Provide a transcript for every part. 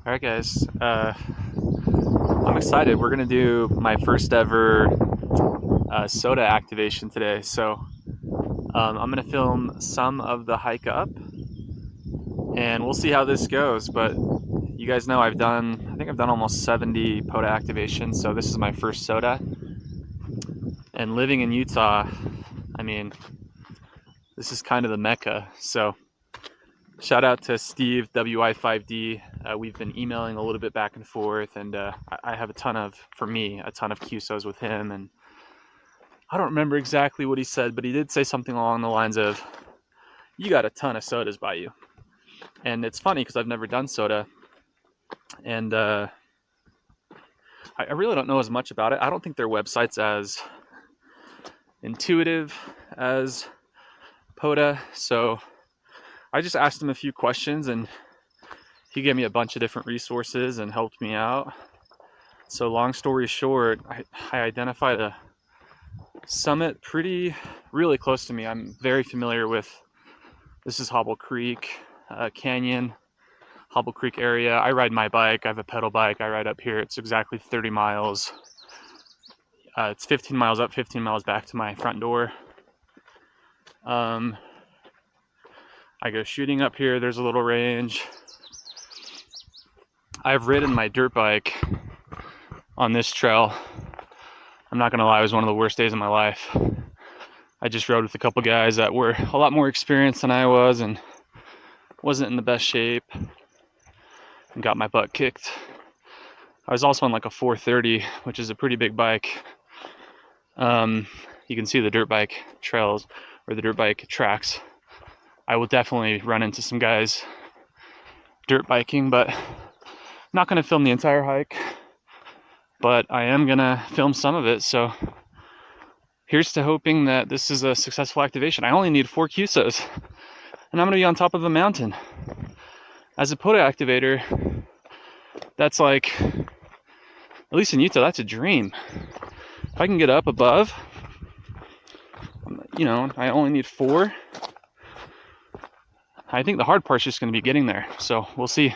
All right, guys. I'm excited. We're gonna do my first ever SOTA activation today. I'm gonna film some of the hike up, and we'll see how this goes. But you guys know I think I've done almost 70 POTA activations. So this is my first SOTA. And living in Utah, I mean, this is kind of the mecca. So shout out to Steve WI5D. We've been emailing a little bit back and forth, and I have a ton of QSOs with him. And I don't remember exactly what he said, but he did say something along the lines of, "You got a ton of SOTAs by you." And it's funny because I've never done SOTA, and I really don't know as much about it. I don't think their website's as intuitive as POTA, so I just asked him a few questions, and he gave me a bunch of different resources and helped me out. So long story short, I identified a summit really close to me. I'm very familiar with, this is Hobble Creek Canyon, Hobble Creek area. I ride my bike. I have a pedal bike. I ride up here. It's exactly 30 miles. It's 15 miles up, 15 miles back to my front door. I go shooting up here. There's a little range. I've ridden my dirt bike on this trail. I'm not gonna lie, it was one of the worst days of my life. I just rode with a couple guys that were a lot more experienced than I was and wasn't in the best shape and got my butt kicked. I was also on like a 430, which is a pretty big bike. You can see the dirt bike trails or the dirt bike tracks. I will definitely run into some guys dirt biking, but I'm not gonna film the entire hike, but I am gonna film some of it. So here's to hoping that this is a successful activation. I only need 4 QSOs, and I'm gonna be on top of a mountain. As a POTA activator, that's like, at least in Utah, that's a dream. If I can get up above, I only need 4. I think the hard part's just gonna be getting there, so we'll see.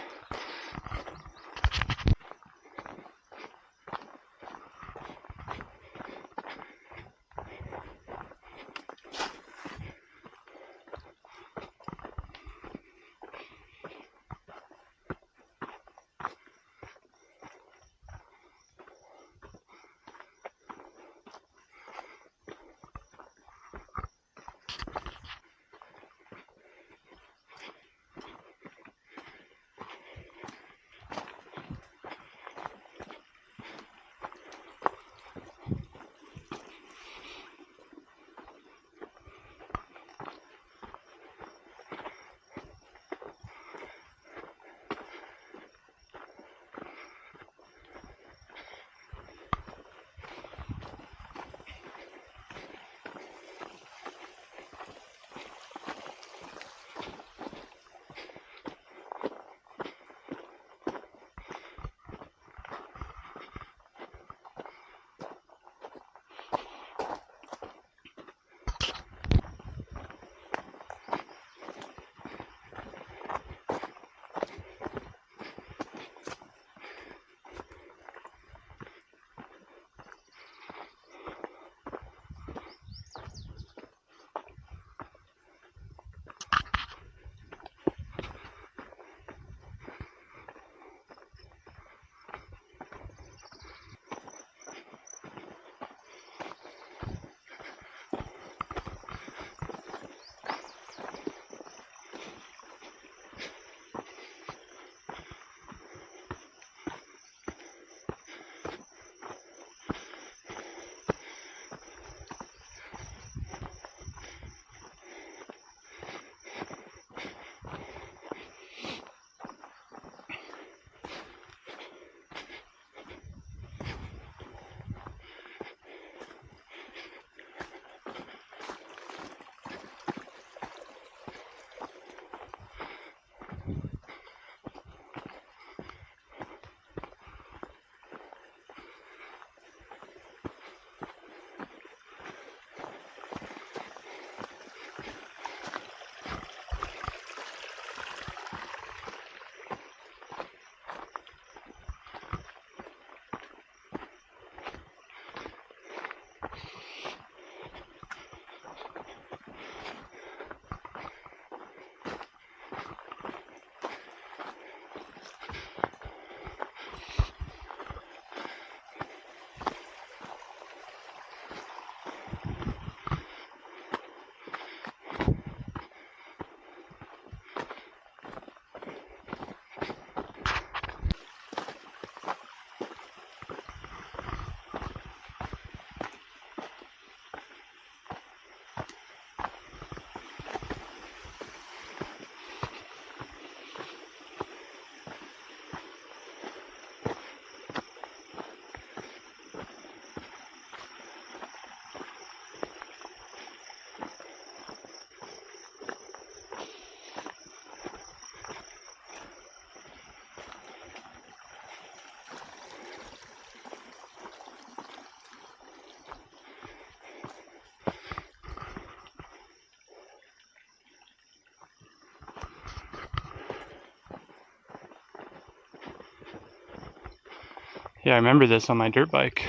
Yeah, I remember this on my dirt bike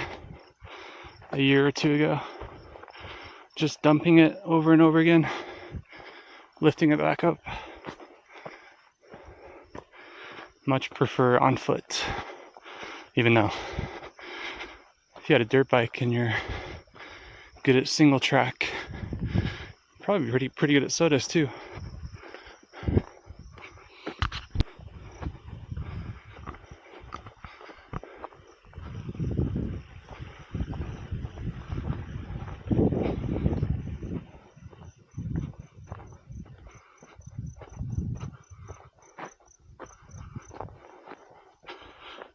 a year or two ago. Just dumping it over and over again, lifting it back up. Much prefer on foot, even though if you had a dirt bike and you're good at single track, probably pretty good at SOTAs too.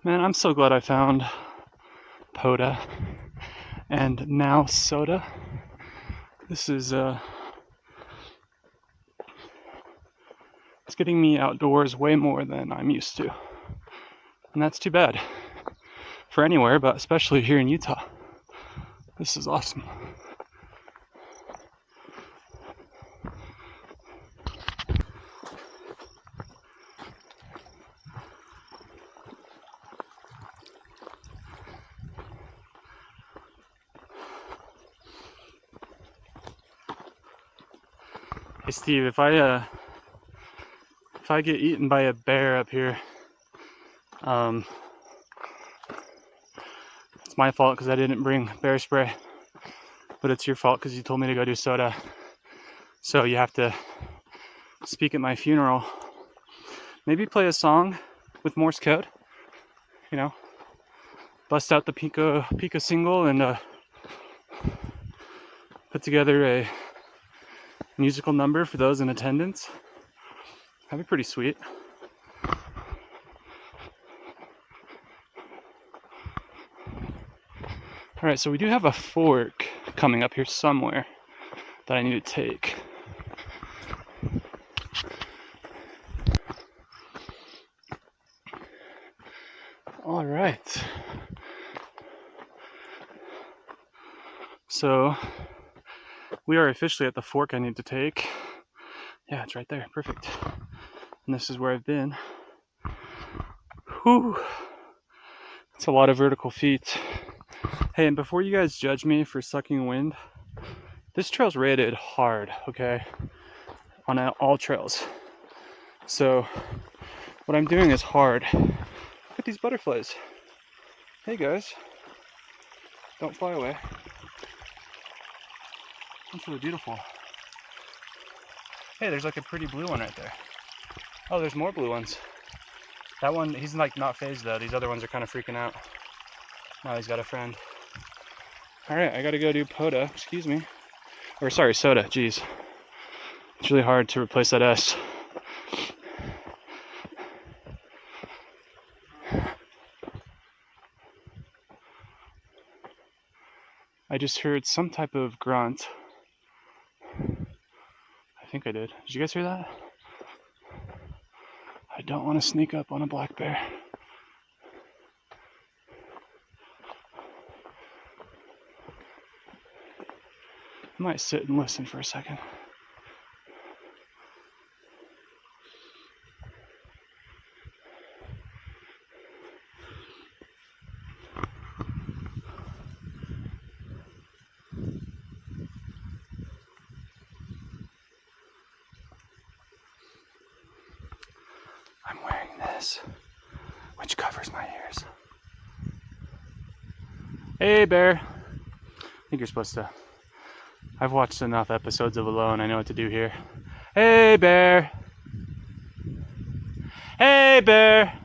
Man, I'm so glad I found POTA and now SOTA. This is it's getting me outdoors way more than I'm used to. And that's too bad for anywhere, but especially here in Utah. This is awesome. Hey Steve, if I get eaten by a bear up here, it's my fault because I didn't bring bear spray, but it's your fault because you told me to go do SOTA. So you have to speak at my funeral. Maybe play a song with Morse code, you know, bust out the Pico single and put together a musical number for those in attendance. That'd be pretty sweet. All right, so we do have a fork coming up here somewhere that I need to take. All right. So we are officially at the fork I need to take. Yeah, it's right there. Perfect. And this is where I've been. Whew. It's a lot of vertical feet. Hey, and before you guys judge me for sucking wind, this trail's rated hard, okay? On all trails. So what I'm doing is hard. Look at these butterflies. Hey guys. Don't fly away. That's really beautiful. Hey, there's like a pretty blue one right there. Oh, there's more blue ones. That one, he's like not phased though. These other ones are kind of freaking out. Now he's got a friend. All right, I gotta go do POTA, excuse me. Or sorry, SOTA, geez. It's really hard to replace that S. I just heard some type of grunt. I think I did. Did you guys hear that? I don't want to sneak up on a black bear. I might sit and listen for a second. I'm wearing this, which covers my ears. Hey, bear. I think you're supposed to. I've watched enough episodes of Alone. I know what to do here. Hey, bear. Hey, bear.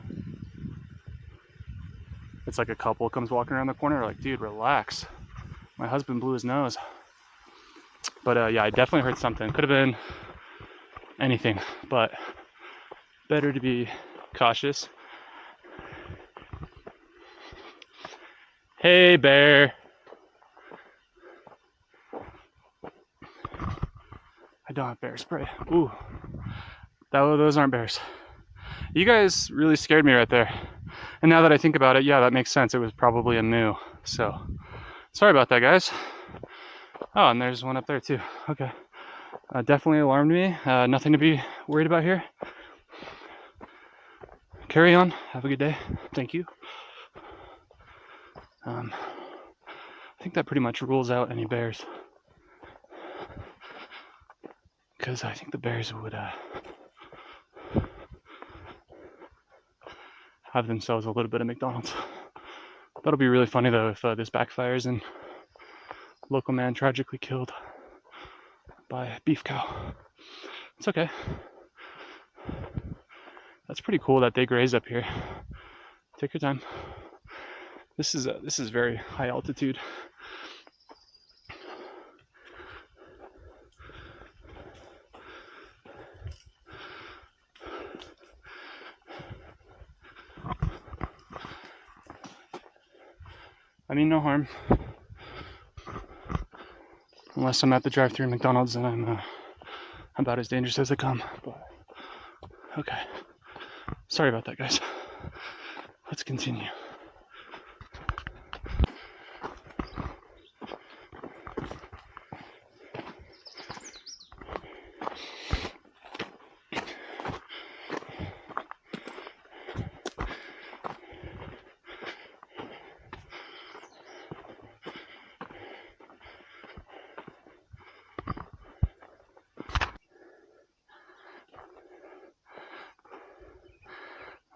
It's like a couple comes walking around the corner. Like, dude, relax. My husband blew his nose. But yeah, I definitely heard something. Could have been anything, but better to be cautious. Hey, bear. I don't have bear spray. Ooh, those aren't bears. You guys really scared me right there. And now that I think about it, yeah, that makes sense. It was probably a moo. So, sorry about that, guys. Oh, and there's one up there too. Okay. Definitely alarmed me. Nothing to be worried about here. Carry on. Have a good day. Thank you. I think that pretty much rules out any bears, because I think the bears would have themselves a little bit of McDonald's. That'll be really funny though if this backfires and local man tragically killed by a beef cow. It's okay. That's pretty cool that they graze up here. Take your time. This is very high altitude. I mean, no harm. Unless I'm at the drive-thru McDonald's and I'm about as dangerous as they come. But okay. Sorry about that, guys. Let's continue.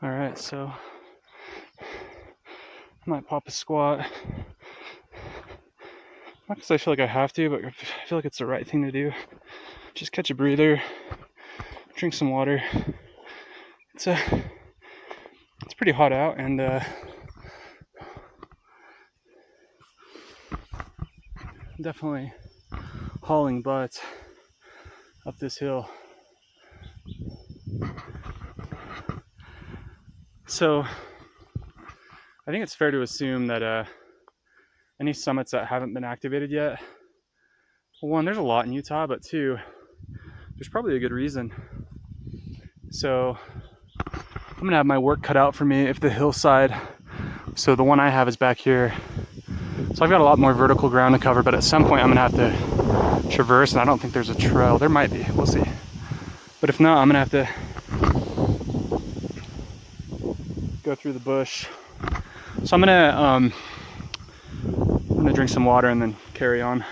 Alright, so I might pop a squat. Not because I feel like I have to, but I feel like it's the right thing to do. Just catch a breather, drink some water. It's pretty hot out, and definitely hauling butt up this hill. So I think it's fair to assume that any summits that haven't been activated yet, well, one, there's a lot in Utah, but two, there's probably a good reason. So I'm gonna have my work cut out for me if the hillside, so the one I have is back here. So I've got a lot more vertical ground to cover, but at some point I'm gonna have to traverse, and I don't think there's a trail. There might be, we'll see. But if not, I'm gonna have to go through the bush. So I'm gonna drink some water and then carry on.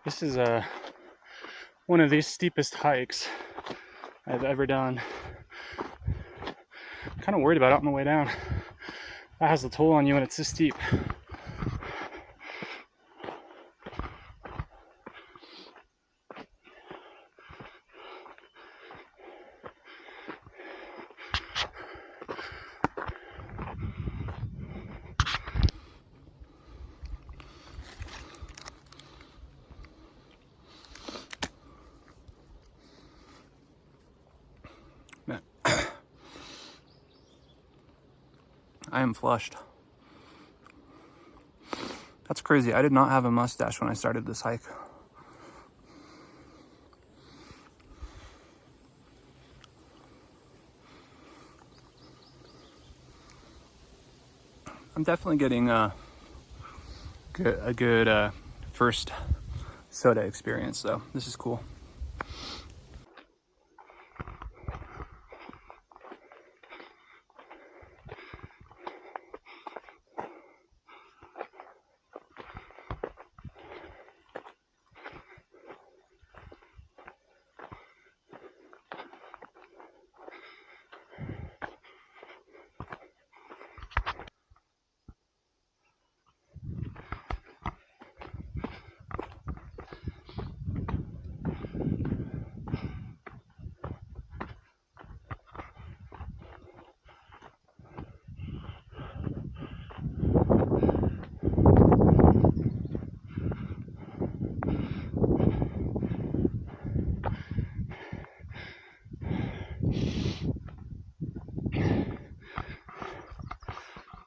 This is one of the steepest hikes I've ever done. I'm kind of worried about it on the way down. That has a toll on you when it's this steep. I am flushed. That's crazy. I did not have a mustache when I started this hike. I'm definitely getting a good first SOTA experience, though. This is cool.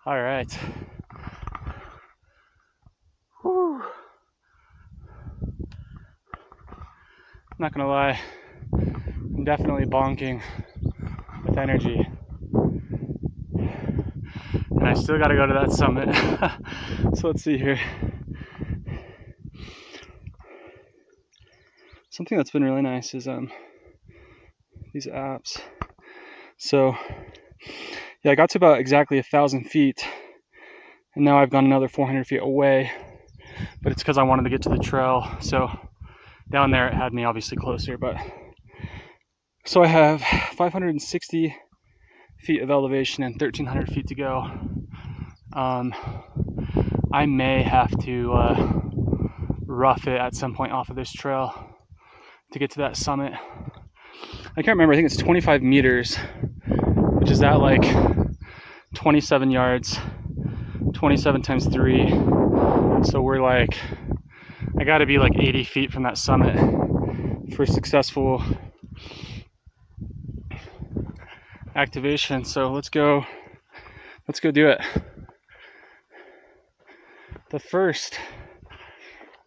All right, not gonna lie, I'm definitely bonking with energy. And I still gotta go to that summit. So let's see here. Something that's been really nice is these apps. So yeah, I got to about exactly 1,000 feet, and now I've gone another 400 feet away, but it's because I wanted to get to the trail. So down there it had me obviously closer, but so I have 560 feet of elevation and 1,300 feet to go. I may have to rough it at some point off of this trail to get to that summit. I can't remember, I think it's 25 meters, which is at like 27 yards, 27 times 3. So we're like, I gotta be like 80 feet from that summit for successful activation. So let's go do it. The first,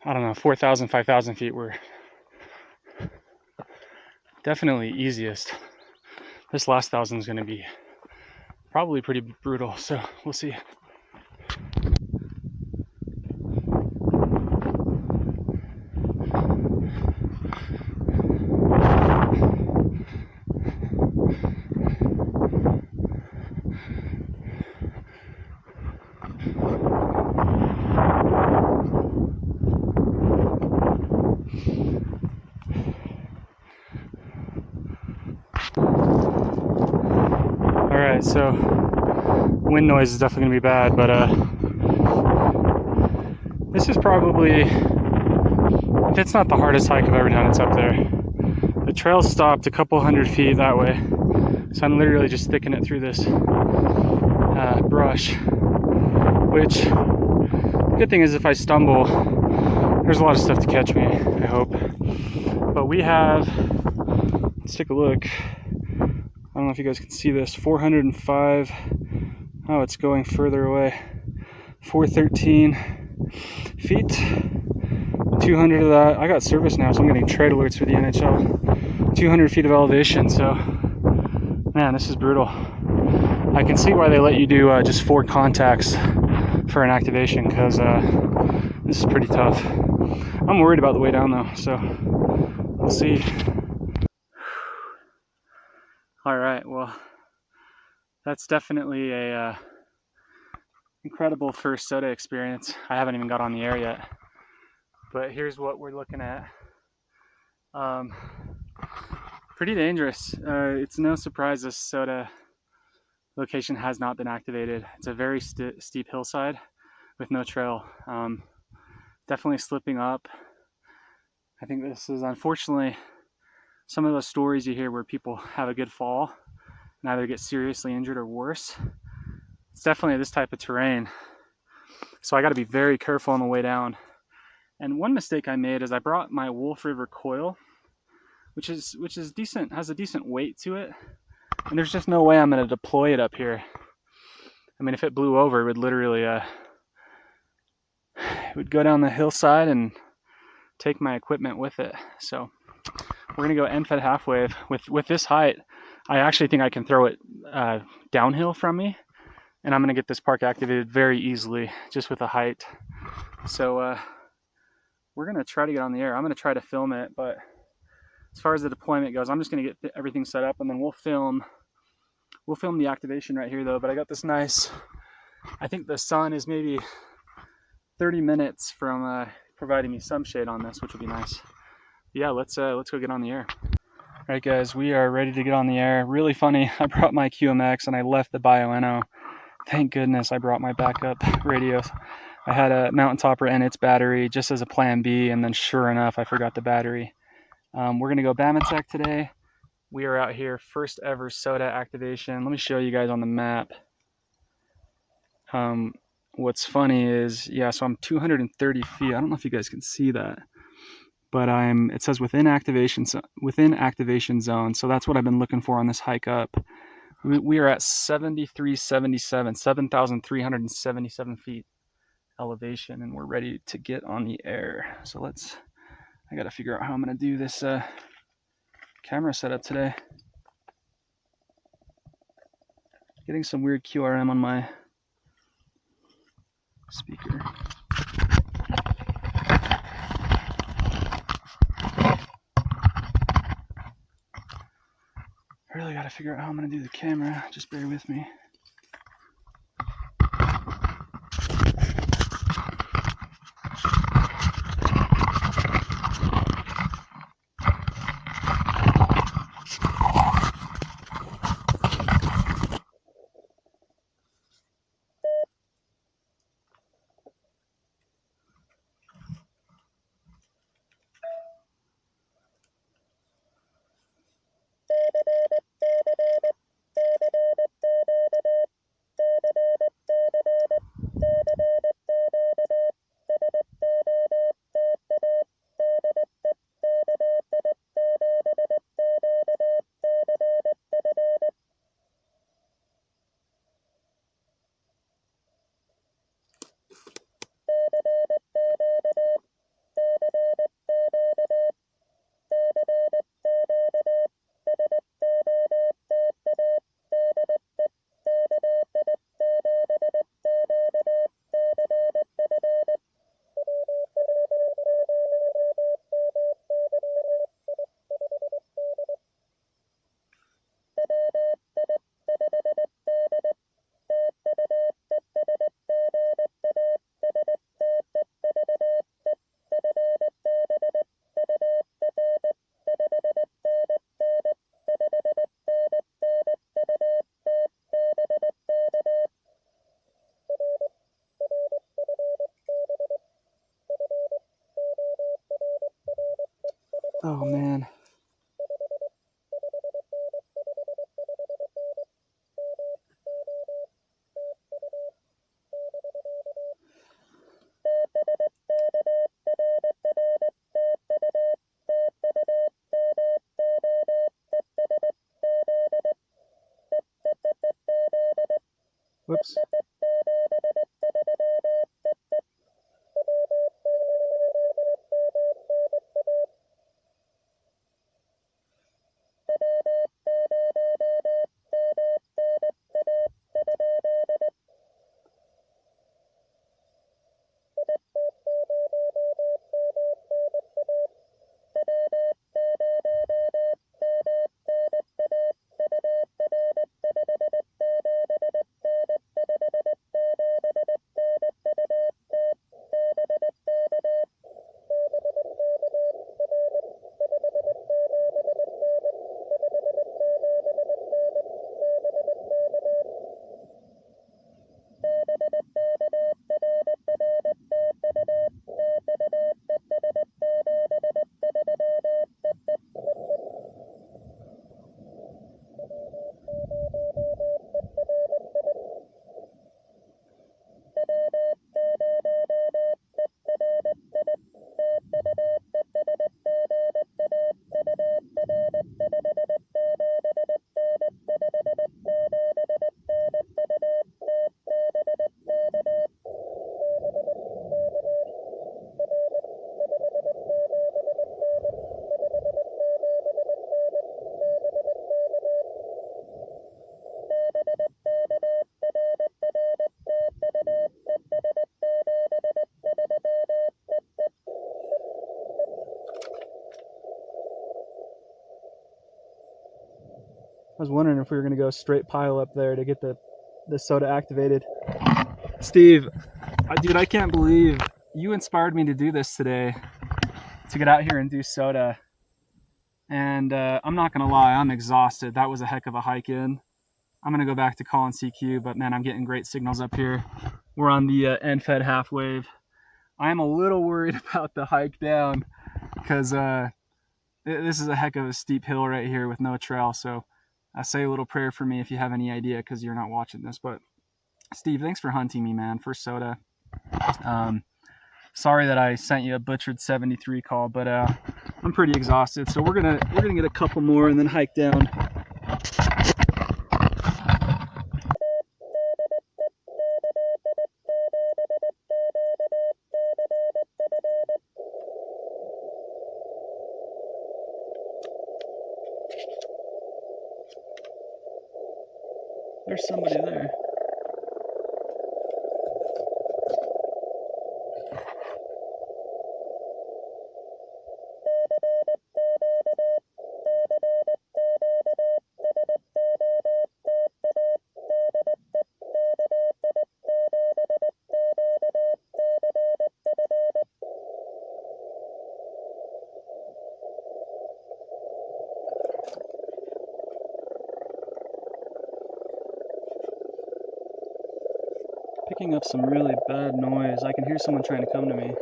I don't know, 4,000, 5,000 feet were definitely easiest. This last 1,000 is gonna be probably pretty brutal, so we'll see. All right, so wind noise is definitely gonna be bad, but this is probably, if it's not the hardest hike I've ever done, it's up there. The trail stopped a couple hundred feet that way, so I'm literally just sticking it through this brush, which the good thing is if I stumble, there's a lot of stuff to catch me, I hope. But we have, let's take a look. I don't know if you guys can see this, 405. Oh, it's going further away. 413 feet. 200 of that. I got service now, so I'm getting trade alerts for the NHL. 200 feet of elevation, so man, this is brutal. I can see why they let you do just 4 contacts for an activation, because this is pretty tough. I'm worried about the way down though, so we'll see. All right, well, that's definitely a incredible first SOTA experience. I haven't even got on the air yet, but here's what we're looking at. Pretty dangerous. It's no surprise this SOTA location has not been activated. It's a very steep hillside with no trail. Definitely slipping up. I think this is unfortunately some of those stories you hear where people have a good fall and either get seriously injured or worse. It's definitely this type of terrain. So I got to be very careful on the way down. And one mistake I made is I brought my Wolf River coil, which is decent, has a decent weight to it. And there's just no way I'm going to deploy it up here. I mean, if it blew over, it would literally it would go down the hillside and take my equipment with it. So we're gonna go end fed half wave. With this height, I actually think I can throw it downhill from me, and I'm gonna get this park activated very easily just with the height. So we're gonna try to get on the air. I'm gonna try to film it, but as far as the deployment goes, I'm just gonna get everything set up, and then we'll film the activation right here though. But I got this nice, I think the sun is maybe 30 minutes from providing me some shade on this, which will be nice. Yeah, let's go get on the air. All right, guys, we are ready to get on the air. Really funny, I brought my QMX and I left the Bioenno. Thank goodness I brought my backup radios. I had a Mountain Topper and its battery just as a plan B, and then sure enough, I forgot the battery. We're gonna go Bamitsek today. We are out here, first ever SOTA activation. Let me show you guys on the map. What's funny is, yeah, so I'm 230 feet. I don't know if you guys can see that, but it says within activation zone. So that's what I've been looking for on this hike up. We are at 7,377 feet elevation, and we're ready to get on the air. So I got to figure out how I'm going to do this camera setup today. Getting some weird QRM on my speaker. I really gotta figure out how I'm gonna do the camera. Just bear with me. Oh man. Whoops. I was wondering if we were gonna go straight pile up there to get the SOTA activated. Steve, dude, I can't believe you inspired me to do this today, to get out here and do SOTA. And I'm not gonna lie, I'm exhausted. That was a heck of a hike in. I'm gonna go back to calling CQ, but man, I'm getting great signals up here. We're on the end-fed half wave. I am a little worried about the hike down because this is a heck of a steep hill right here with no trail. So say a little prayer for me if you have any idea, because you're not watching this. But Steve, thanks for hunting me, man, for SOTA. Sorry that I sent you a butchered 73 call, but I'm pretty exhausted. So we're gonna get a couple more and then hike down. There's somebody there. Picking up some really bad noise. I can hear someone trying to come to me.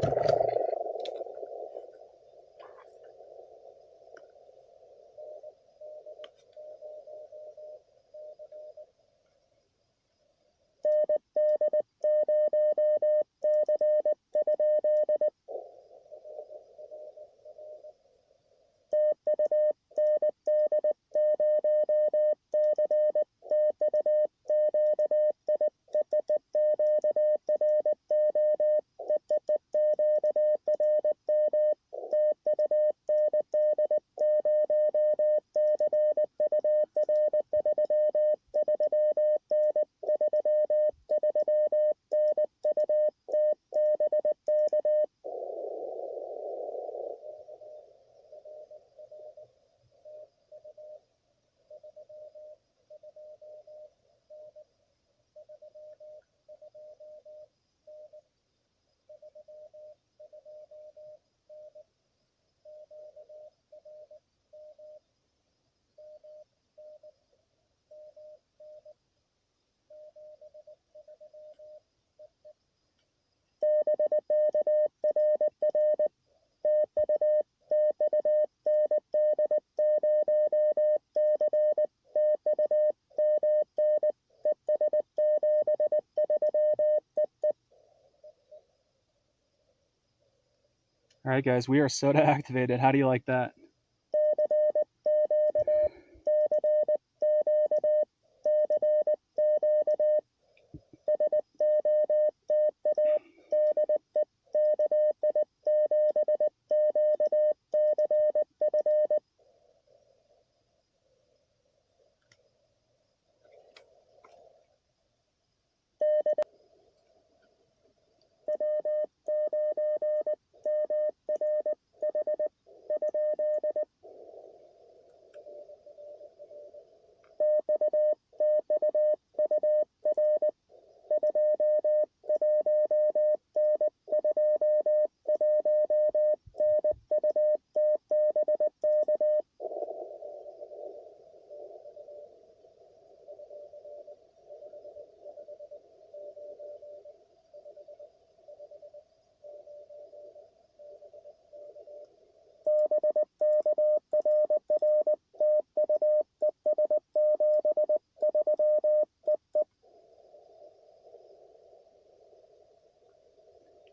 All right, guys, we are SOTA activated. How do you like that?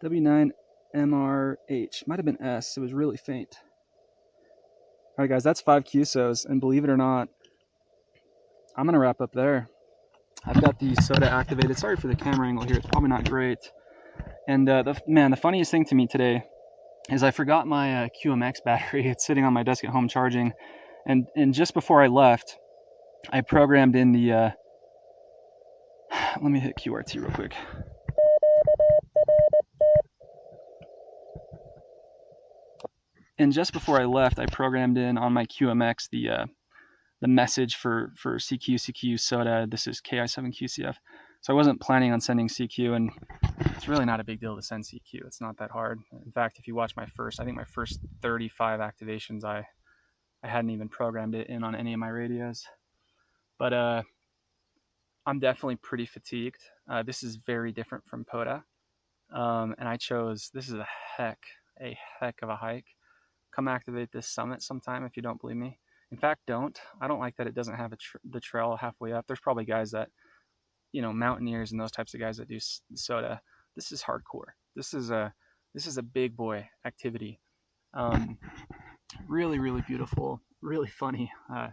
W9MRH. Might have been S. It was really faint. All right, guys, that's 5 QSOs, and believe it or not, I'm going to wrap up there. I've got the SOTA activated. Sorry for the camera angle here. It's probably not great. And the funniest thing to me today is I forgot my QMX battery. It's sitting on my desk at home charging. And just before I left, I programmed in the... let me hit QRT real quick. And just before I left, I programmed in on my QMX the message for CQ SOTA. This is KI7QCF. So I wasn't planning on sending CQ, and it's really not a big deal to send CQ. It's not that hard. In fact, if you watch my first 35 activations, I hadn't even programmed it in on any of my radios. But I'm definitely pretty fatigued. This is very different from POTA. And I chose, this is a heck of a hike. Come activate this summit sometime if you don't believe me. In fact, don't. I don't like that it doesn't have the trail halfway up. There's probably guys that, mountaineers and those types of guys that do SOTA. This is hardcore. This is a big boy activity. Really, really beautiful. Really funny. I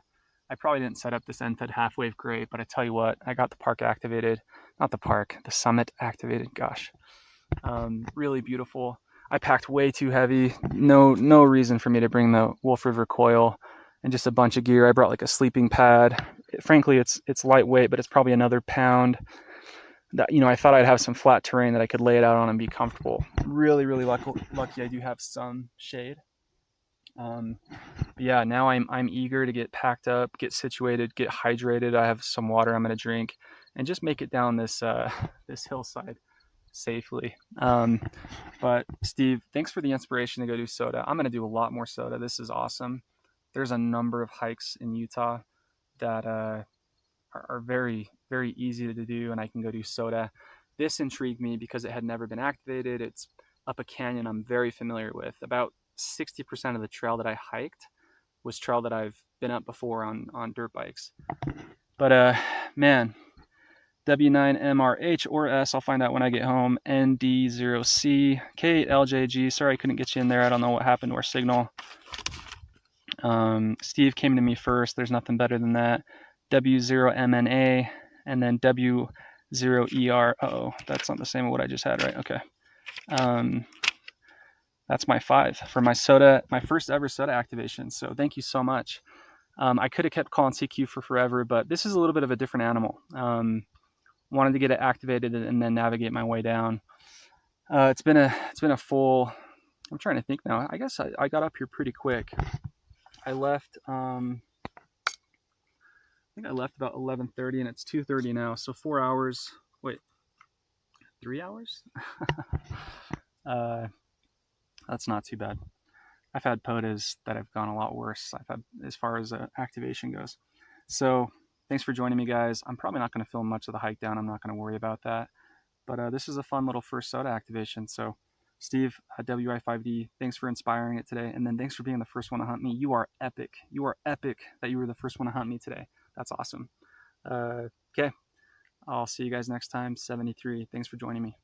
probably didn't set up this end-fed half-wave great, but I tell you what, I got the park activated. Not the park, the summit activated. Gosh. Really beautiful. I packed way too heavy. No reason for me to bring the Wolf River coil and just a bunch of gear. I brought like a sleeping pad, frankly, it's lightweight, but it's probably another pound. That I thought I'd have some flat terrain that I could lay it out on and be comfortable. Really, really lucky I do have some shade. But yeah, now I'm eager to get packed up, get situated, get hydrated. I have some water I'm going to drink, and just make it down this this hillside safely. But Steve, thanks for the inspiration to go do SOTA. I'm going to do a lot more SOTA. This is awesome. There's a number of hikes in Utah that are very, very easy to do, and I can go do SOTA. This intrigued me because it had never been activated. It's up a canyon I'm very familiar with. About 60% of the trail that I hiked was trail that I've been up before on dirt bikes. But man, W9MRH or S, I'll find out when I get home. ND0C, K8LJG. Sorry I couldn't get you in there. I don't know what happened to our signal. Steve came to me first. There's nothing better than that. W0MNA and then W0ER. Uh-oh, that's not the same as what I just had, right? Okay. That's my 5 for my SOTA, my first ever SOTA activation. So thank you so much. I could have kept calling CQ for forever, but this is a little bit of a different animal. Wanted to get it activated and then navigate my way down. It's been a full. I'm trying to think now. I guess I got up here pretty quick. I left. I think I left about 11:30, and it's 2:30 now. So 4 hours. Wait, 3 hours? That's not too bad. I've had POTAs that have gone a lot worse. I've had as far as activation goes. So thanks for joining me, guys. I'm probably not going to film much of the hike down. I'm not going to worry about that. But this is a fun little first SOTA activation. So Steve, WI5D, thanks for inspiring it today. And then thanks for being the first one to hunt me. You are epic. You are epic that you were the first one to hunt me today. That's awesome. Okay. I'll see you guys next time. 73. Thanks for joining me.